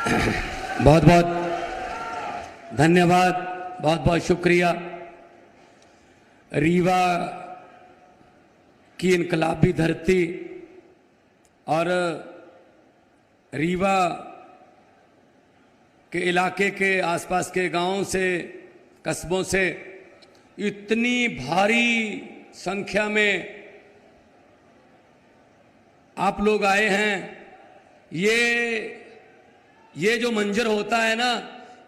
बहुत बहुत धन्यवाद, बहुत बहुत शुक्रिया। रीवा की इनकलाबी धरती और रीवा के इलाके के आसपास के गांवों से, कस्बों से इतनी भारी संख्या में आप लोग आए हैं। ये जो मंजर होता है ना,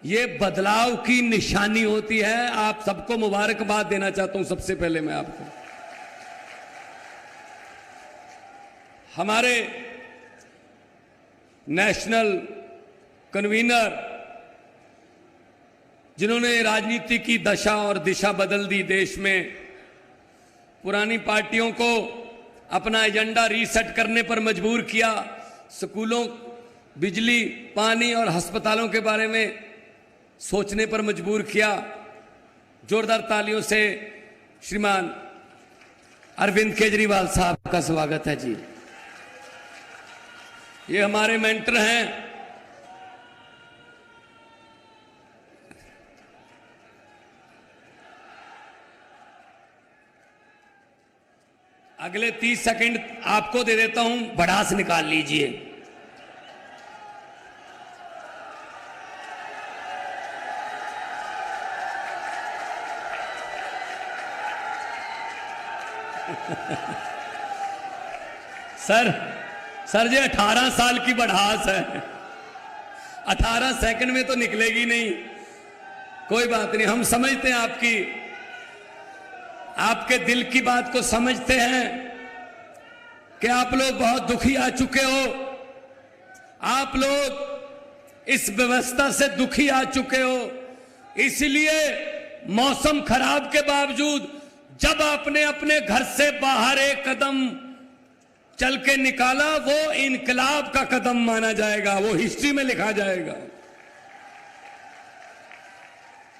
ये बदलाव की निशानी होती है। आप सबको मुबारकबाद देना चाहता हूं। सबसे पहले मैं आपको, हमारे नेशनल कन्वीनर जिन्होंने राजनीति की दशा और दिशा बदल दी, देश में पुरानी पार्टियों को अपना एजेंडा रीसेट करने पर मजबूर किया, स्कूलों, बिजली, पानी और अस्पतालों के बारे में सोचने पर मजबूर किया। जोरदार तालियों से श्रीमान अरविंद केजरीवाल साहब का स्वागत है जी। ये हमारे मेंटर हैं। अगले 30 सेकंड आपको दे देता हूं, भड़ास निकाल लीजिए। सर जी 18 साल की बढ़ास है, 18 सेकंड में तो निकलेगी नहीं। कोई बात नहीं, हम समझते हैं आपके दिल की बात को समझते हैं कि आप लोग बहुत दुखी आ चुके हो। आप लोग इस व्यवस्था से दुखी आ चुके हो। इसलिए मौसम खराब के बावजूद जब आपने अपने घर से बाहर एक कदम चल के निकाला, वो इनकलाब का कदम माना जाएगा, वो हिस्ट्री में लिखा जाएगा।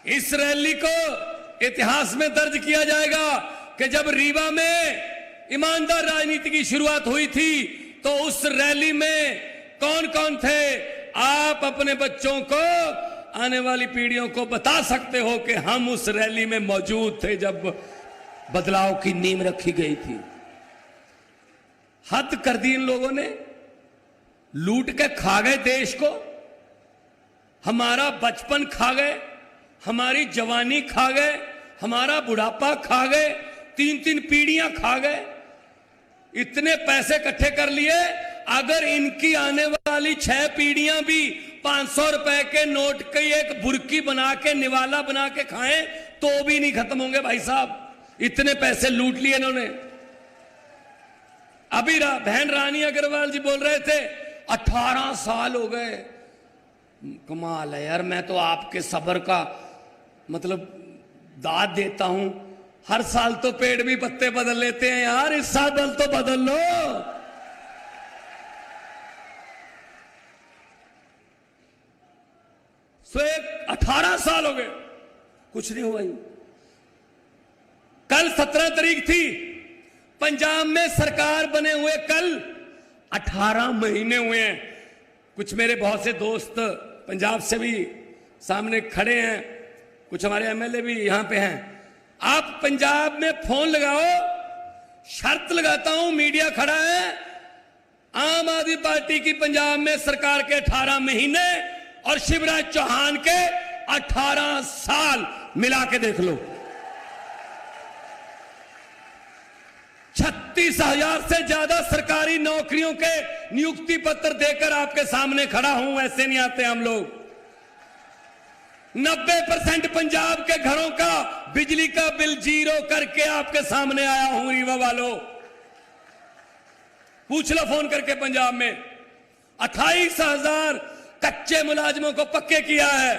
इस रैली को इतिहास में दर्ज किया जाएगा कि जब रीवा में ईमानदार राजनीति की शुरुआत हुई थी तो उस रैली में कौन कौन थे। आप अपने बच्चों को, आने वाली पीढ़ियों को बता सकते हो कि हम उस रैली में मौजूद थे जब बदलाव की नींव रखी गई थी। हद कर दी इन लोगों ने, लूट के खा गए देश को। हमारा बचपन खा गए, हमारी जवानी खा गए, हमारा बुढ़ापा खा गए, 3-3 पीढ़ियां खा गए। इतने पैसे इकट्ठे कर लिए, अगर इनकी आने वाली 6 पीढ़ियां भी 500 रुपए के नोट की एक बुर्की बना के, निवाला बना के खाएं तो भी नहीं खत्म होंगे भाई साहब। इतने पैसे लूट लिए इन्होंने। अभी बहन रानी अग्रवाल जी बोल रहे थे 18 साल हो गए। कमाल है यार, मैं तो आपके सब्र का मतलब दाद देता हूं। हर साल तो पेड़ भी पत्ते बदल लेते हैं यार, इस साल तो बदल लो। सो 18 साल हो गए, कुछ नहीं हुआ। कल 17 तारीख थी, पंजाब में सरकार बने हुए कल 18 महीने हुए हैं। कुछ मेरे बहुत से दोस्त पंजाब से भी सामने खड़े हैं, कुछ हमारे एमएलए भी यहां पे हैं। आप पंजाब में फोन लगाओ, शर्त लगाता हूं, मीडिया खड़ा है, आम आदमी पार्टी की पंजाब में सरकार के 18 महीने और शिवराज चौहान के 18 साल मिला के देख लो। 36,000 से ज्यादा सरकारी नौकरियों के नियुक्ति पत्र देकर आपके सामने खड़ा हूं। ऐसे नहीं आते हम लोग। 90% पंजाब के घरों का बिजली का बिल 0 करके आपके सामने आया हूं। रीवा वालों, पूछ लो फोन करके। पंजाब में 28,000 कच्चे मुलाजिमों को पक्के किया है।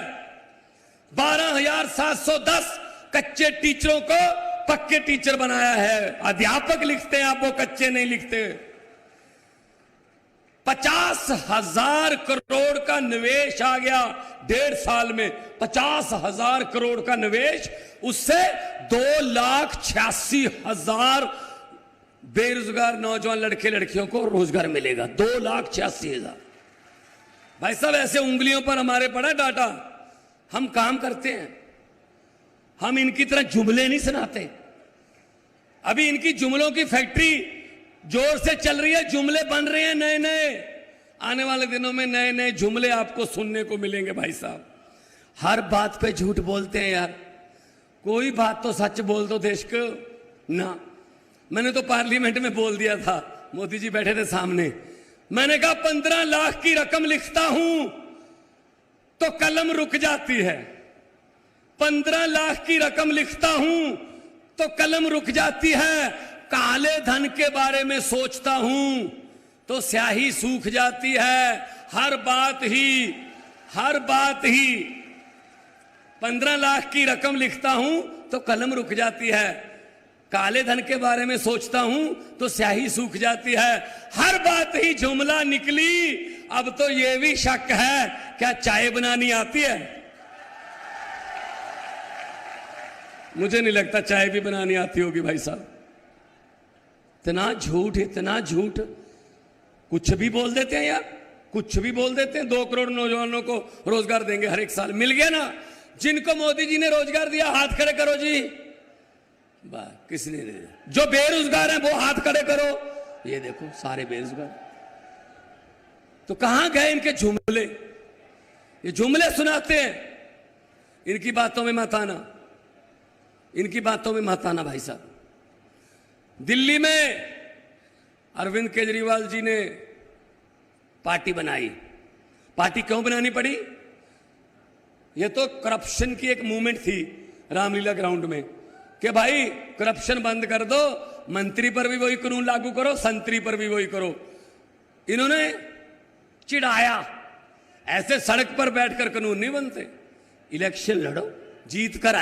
12,710 कच्चे टीचरों को पक्के टीचर बनाया है। अध्यापक लिखते हैं आप, वो कच्चे नहीं लिखते। 50,000 करोड़ का निवेश आ गया 1.5 साल में। 50,000 करोड़ का निवेश, उससे 2,86,000 बेरोजगार नौजवान लड़के लड़कियों को रोजगार मिलेगा। 2,86,000। भाई साहब ऐसे उंगलियों पर हमारे पड़ा डाटा, हम काम करते हैं, हम इनकी तरह जुमले नहीं सुनाते। अभी इनकी जुमलों की फैक्ट्री जोर से चल रही है, जुमले बन रहे हैं नए नए। आने वाले दिनों में नए नए जुमले आपको सुनने को मिलेंगे भाई साहब। हर बात पे झूठ बोलते हैं यार, कोई बात तो सच बोल दो देश को ना। मैंने तो पार्लियामेंट में बोल दिया था, मोदी जी बैठे थे सामने, मैंने कहा 15 लाख की रकम लिखता हूं तो कलम रुक जाती है, 15 लाख की रकम लिखता हूं तो कलम रुक जाती है, काले धन के बारे में सोचता हूं तो स्याही सूख जाती है। हर बात ही 15 लाख की रकम लिखता हूं तो कलम रुक जाती है, काले धन के बारे में सोचता हूं तो स्याही सूख जाती है। हर बात ही जुमला निकली, अब तो यह भी शक है क्या चाय बनानी आती है। मुझे नहीं लगता चाय भी बनानी आती होगी भाई साहब। इतना झूठ कुछ भी बोल देते हैं यार, कुछ भी बोल देते हैं। 2 करोड़ नौजवानों को रोजगार देंगे हर एक साल, मिल गया ना। जिनको मोदी जी ने रोजगार दिया हाथ खड़े करो जी। वाह, किसने दिया? जो बेरोजगार हैं वो हाथ खड़े करो। ये देखो सारे बेरोजगार। तो कहां गए इनके जुमले? ये जुमले सुनाते हैं, इनकी बातों में मत आना, इनकी बातों में मत आना भाई साहब। दिल्ली में अरविंद केजरीवाल जी ने पार्टी बनाई। पार्टी क्यों बनानी पड़ी? यह तो करप्शन की एक मूवमेंट थी रामलीला ग्राउंड में कि भाई करप्शन बंद कर दो, मंत्री पर भी वही कानून लागू करो, संतरी पर भी वही करो। इन्होंने चिढ़ाया, ऐसे सड़क पर बैठकर कानून नहीं बनते, इलेक्शन लड़ो, जीत कर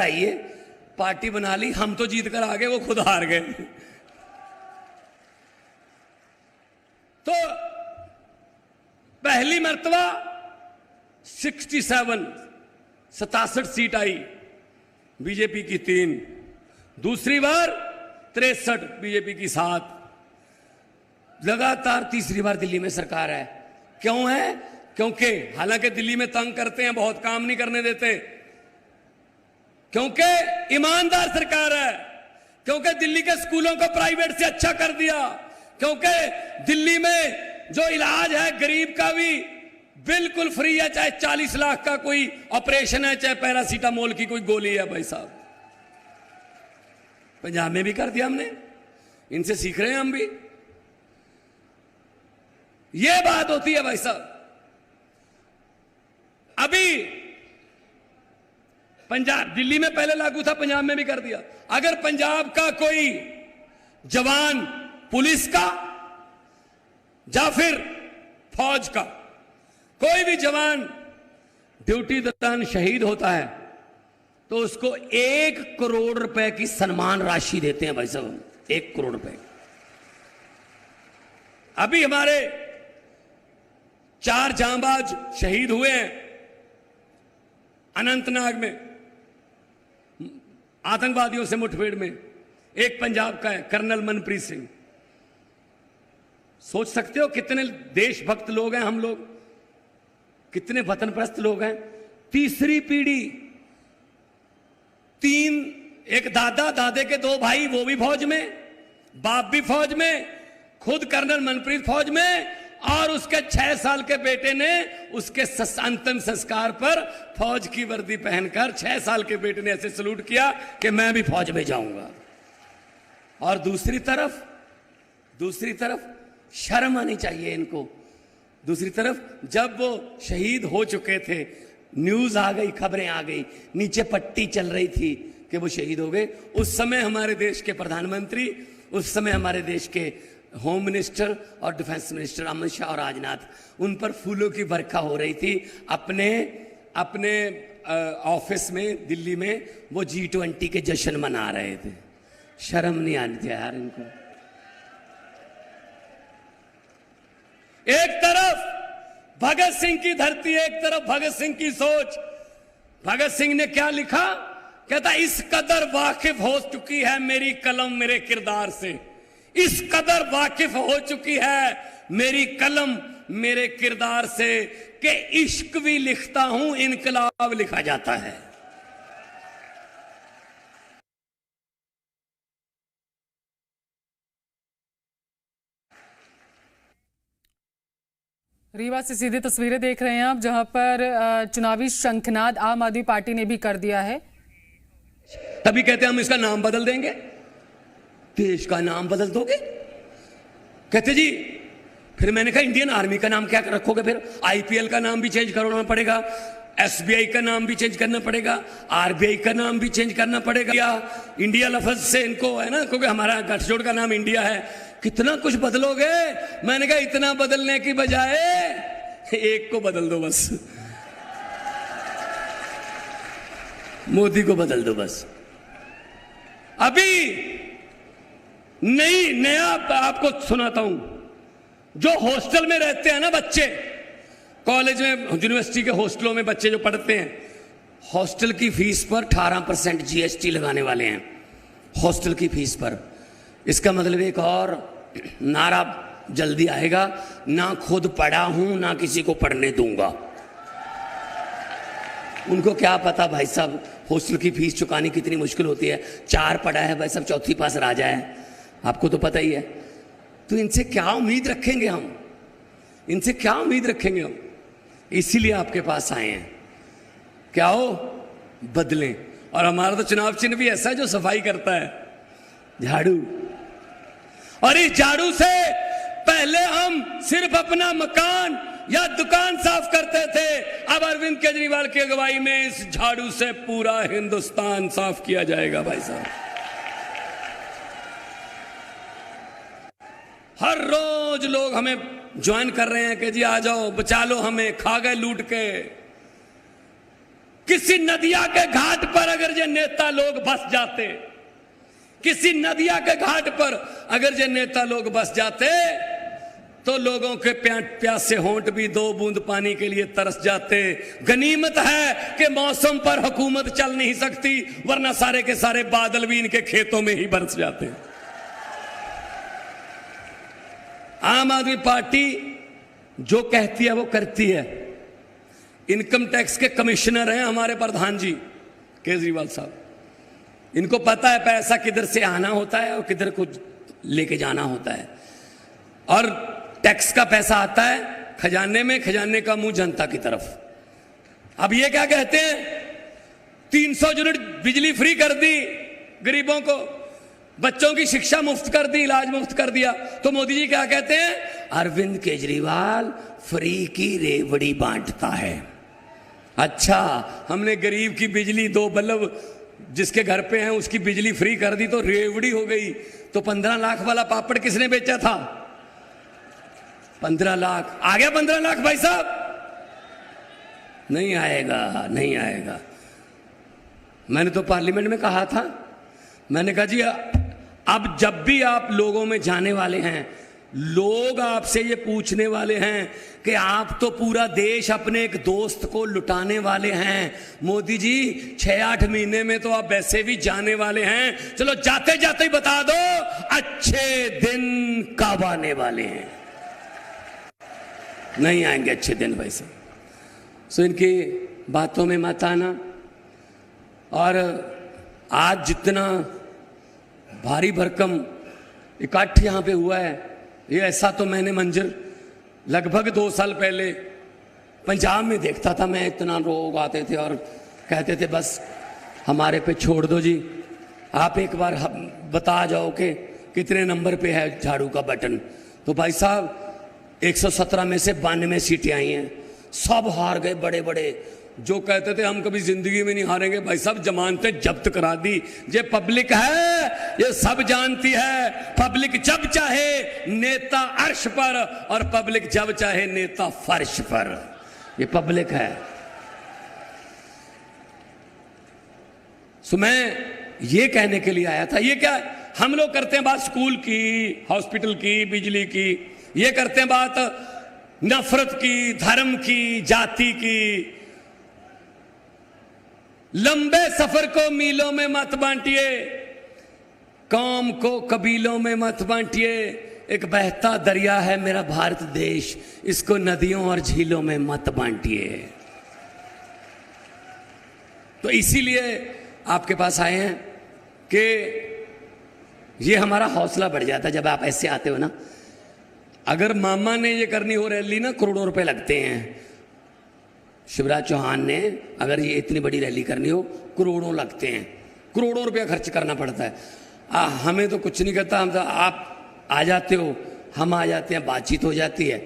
आइए। पार्टी बना ली, हम तो जीत कर आ गए, वो खुद हार गए। तो पहली मर्तबा 67 सीट आई, बीजेपी की 3, दूसरी बार 63, बीजेपी की 7, लगातार तीसरी बार दिल्ली में सरकार है। क्यों है? क्योंकि हालांकि दिल्ली में तंग करते हैं, बहुत काम नहीं करने देते, क्योंकि ईमानदार सरकार है, क्योंकि दिल्ली के स्कूलों को प्राइवेट से अच्छा कर दिया, क्योंकि दिल्ली में जो इलाज है गरीब का भी बिल्कुल फ्री है, चाहे 40 लाख का कोई ऑपरेशन है, चाहे पैरासीटामोल की कोई गोली है भाई साहब। पंजाब में भी कर दिया हमने, इनसे सीख रहे हैं हम भी। यह बात होती है भाई साहब। अभी पंजाब, दिल्ली में पहले लागू था, पंजाब में भी कर दिया। अगर पंजाब का कोई जवान पुलिस का या फिर फौज का कोई भी जवान ड्यूटी दौरान शहीद होता है तो उसको 1 करोड़ रुपए की सम्मान राशि देते हैं भाई साहब, 1 करोड़ रुपए। अभी हमारे 4 जांबाज शहीद हुए हैं अनंतनाग में, आतंकवादियों से मुठभेड़ में। एक पंजाब का है कर्नल मनप्रीत सिंह। सोच सकते हो कितने देशभक्त लोग हैं हम लोग, कितने वतनप्रस्त लोग हैं। तीसरी पीढ़ी, 3, एक दादा, दादे के 2 भाई, वो भी फौज में, बाप भी फौज में, खुद कर्नल मनप्रीत फौज में, और उसके 6 साल के बेटे ने उसके अंतिम संस्कार पर फौज की वर्दी पहनकर 6 साल के बेटे ने ऐसे सलूट किया कि मैं भी फौज में जाऊंगा। और दूसरी तरफ शर्म आनी चाहिए इनको। दूसरी तरफ जब वो शहीद हो चुके थे, न्यूज आ गई, खबरें आ गई, नीचे पट्टी चल रही थी कि वो शहीद हो गए। उस समय हमारे देश के प्रधानमंत्री, उस समय हमारे देश के होम मिनिस्टर और डिफेंस मिनिस्टर अमित शाह और राजनाथ, उन पर फूलों की बरखा हो रही थी। अपने ऑफिस में दिल्ली में वो G20 के जश्न मना रहे थे। शर्म नहीं आनी थी यार इनको। एक तरफ भगत सिंह की धरती, एक तरफ भगत सिंह की सोच। भगत सिंह ने क्या लिखा? कहता इस कदर वाकिफ हो चुकी है मेरी कलम मेरे किरदार से, इस कदर वाकिफ हो चुकी है मेरी कलम मेरे किरदार से कि इश्क भी लिखता हूं, इनकलाब लिखा जाता है। रीवा से सीधी तस्वीरें देख रहे हैं आप, जहां पर चुनावी शंखनाद आम आदमी पार्टी ने भी कर दिया है। तभी कहते हैं हम इसका नाम बदल देंगे। देश का नाम बदल दोगे? कहते जी, फिर मैंने कहा इंडियन आर्मी का नाम क्या रखोगे? फिर आईपीएल का नाम भी चेंज करना पड़ेगा, एसबीआई का नाम भी चेंज करना पड़ेगा, आरबीआई का नाम भी चेंज करना पड़ेगा। या इंडिया लफ्ज से इनको है ना, क्योंकि हमारा गठजोड़ का नाम इंडिया है, कितना कुछ बदलोगे? मैंने कहा इतना बदलने की बजाय एक को बदल दो बस, मोदी को बदल दो बस। अभी नया आपको सुनाता हूं। जो हॉस्टल में रहते हैं ना बच्चे, कॉलेज में, यूनिवर्सिटी के हॉस्टलों में बच्चे जो पढ़ते हैं, हॉस्टल की फीस पर 18% जीएसटी लगाने वाले हैं, हॉस्टल की फीस पर। इसका मतलब एक और नारा जल्दी आएगा, ना खुद पढ़ा हूं ना किसी को पढ़ने दूंगा। उनको क्या पता भाई साहब हॉस्टल की फीस चुकानी कितनी मुश्किल होती है। 4 पढ़ा है भाई साहब, 4थी पास राजा है, आपको तो पता ही है। तो इनसे क्या उम्मीद रखेंगे हम, इनसे क्या उम्मीद रखेंगे हम? इसीलिए आपके पास आए हैं। क्या हो? बदलें। और हमारा तो चुनाव चिन्ह भी ऐसा है जो सफाई करता है, झाड़ू। और इस झाड़ू से पहले हम सिर्फ अपना मकान या दुकान साफ करते थे, अब अरविंद केजरीवाल की अगुवाई में इस झाड़ू से पूरा हिंदुस्तान साफ किया जाएगा भाई साहब। हर रोज लोग हमें ज्वाइन कर रहे हैं कि जी आ जाओ, बचा लो हमें, खा गए लूट के। किसी नदिया के घाट पर अगर ये नेता लोग बस जाते, किसी नदिया के घाट पर अगर ये नेता लोग बस जाते, तो लोगों के प्यासे होंठ भी 2 बूंद पानी के लिए तरस जाते। गनीमत है कि मौसम पर हुकूमत चल नहीं सकती, वरना सारे के सारे बादल भी इनके खेतों में ही बरस जाते। आम आदमी पार्टी जो कहती है वो करती है। इनकम टैक्स के कमिश्नर हैं हमारे प्रधान जी केजरीवाल साहब। इनको पता है पैसा किधर से आना होता है और किधर को लेके जाना होता है। और टैक्स का पैसा आता है खजाने में, खजाने का मुंह जनता की तरफ। अब ये क्या कहते हैं, 300 यूनिट बिजली फ्री कर दी गरीबों को, बच्चों की शिक्षा मुफ्त कर दी, इलाज मुफ्त कर दिया। तो मोदी जी क्या कहते हैं, अरविंद केजरीवाल फ्री की रेवड़ी बांटता है। अच्छा, हमने गरीब की बिजली 2 बल्ब जिसके घर पे हैं उसकी बिजली फ्री कर दी तो रेवड़ी हो गई। तो 15 लाख वाला पापड़ किसने बेचा था? 15 लाख आ गया। 15 लाख भाई साहब नहीं आएगा, नहीं आएगा। मैंने तो पार्लियामेंट में कहा था, मैंने कहा जी अब जब भी आप लोगों में जाने वाले हैं, लोग आपसे ये पूछने वाले हैं कि आप तो पूरा देश अपने एक दोस्त को लुटाने वाले हैं, मोदी जी 6-8 महीने में तो आप वैसे भी जाने वाले हैं, चलो जाते जाते ही बता दो अच्छे दिन कब आने वाले हैं। नहीं आएंगे अच्छे दिन भाई साहब। सो इनकी बातों में मत आना। और आज जितना भारी भरकम इकट्ठ यहां पे हुआ है, ये ऐसा तो मैंने मंजर लगभग 2 साल पहले पंजाब में देखता था मैं। इतना लोग आते थे और कहते थे बस हमारे पे छोड़ दो जी, आप एक बार बता जाओ कि कितने नंबर पे है झाड़ू का बटन। तो भाई साहब 117 में से 92 सीटें आई हैं, सब हार गए बड़े बड़े। जो कहते थे हम कभी जिंदगी में नहीं हारेंगे, भाई साहब जमानतें जब्त करा दी। ये पब्लिक है, ये सब जानती है। पब्लिक जब चाहे नेता अर्श पर और पब्लिक जब चाहे नेता फर्श पर, ये पब्लिक है। सो मैं ये कहने के लिए आया था। ये क्या हम लोग करते हैं बात स्कूल की, हॉस्पिटल की, बिजली की, ये करते हैं बात नफरत की, धर्म की, जाति की। लंबे सफर को मीलों में मत बांटिए, काम को कबीलों में मत बांटिए। एक बहता दरिया है मेरा भारत देश, इसको नदियों और झीलों में मत बांटिए। तो इसीलिए आपके पास आए हैं कि ये हमारा हौसला बढ़ जाता है जब आप ऐसे आते हो ना। अगर मामा ने ये करनी हो रैली ना, करोड़ों रुपए लगते हैं। शिवराज चौहान ने अगर ये इतनी बड़ी रैली करनी हो, करोड़ों लगते हैं, करोड़ों रुपया खर्च करना पड़ता है। हमें तो कुछ नहीं करता, हम तो आप आ जाते हो, हम आ जाते हैं, बातचीत हो जाती है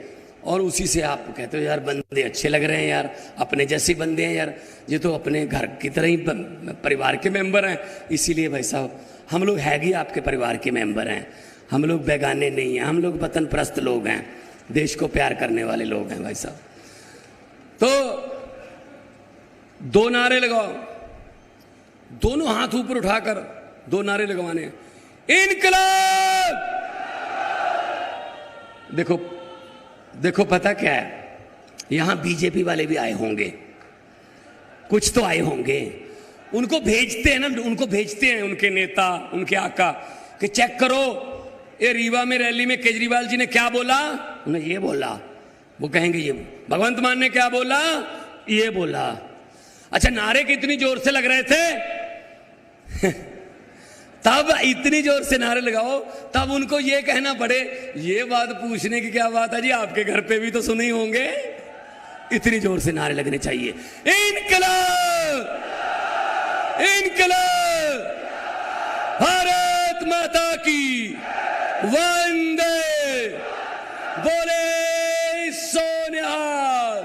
और उसी से आप कहते हो यार बंदे अच्छे लग रहे हैं यार, अपने जैसे बंदे हैं यार, ये तो अपने घर की तरह ही परिवार के मेंबर हैं। इसीलिए भाई साहब हम लोग है ही आपके परिवार के मेंबर हैं, हम लोग बेगाने नहीं हैं, हम लोग वतन प्रस्त लोग हैं, देश को प्यार करने वाले लोग हैं भाई साहब। तो 2 नारे लगाओ, दोनों हाथ ऊपर उठाकर 2 नारे लगवाने हैं। इनकलाब! देखो देखो पता क्या है, यहां बीजेपी वाले भी आए होंगे, कुछ तो आए होंगे, उनको भेजते हैं ना, उनको भेजते हैं उनके नेता, उनके आका कि चेक करो ये रीवा में रैली में केजरीवाल जी ने क्या बोला, उन्हें ये बोला, वो कहेंगे ये भगवंत मान ने क्या बोला, ये बोला। अच्छा नारे कितनी जोर से लग रहे थे तब इतनी जोर से नारे लगाओ, तब उनको ये कहना पड़े, ये बात पूछने की क्या बात है जी, आपके घर पे भी तो सुने ही होंगे। इतनी जोर से नारे लगने चाहिए, इनकलाब, इनकलाब, भारत माता की वंदे, बोले सोनिहाल।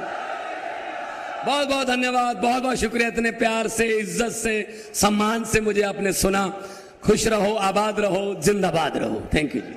बहुत बहुत धन्यवाद, बहुत बहुत शुक्रिया, इतने प्यार से, इज्जत से, सम्मान से मुझे आपने सुना। खुश रहो, आबाद रहो, जिंदाबाद रहो। Thank you ji.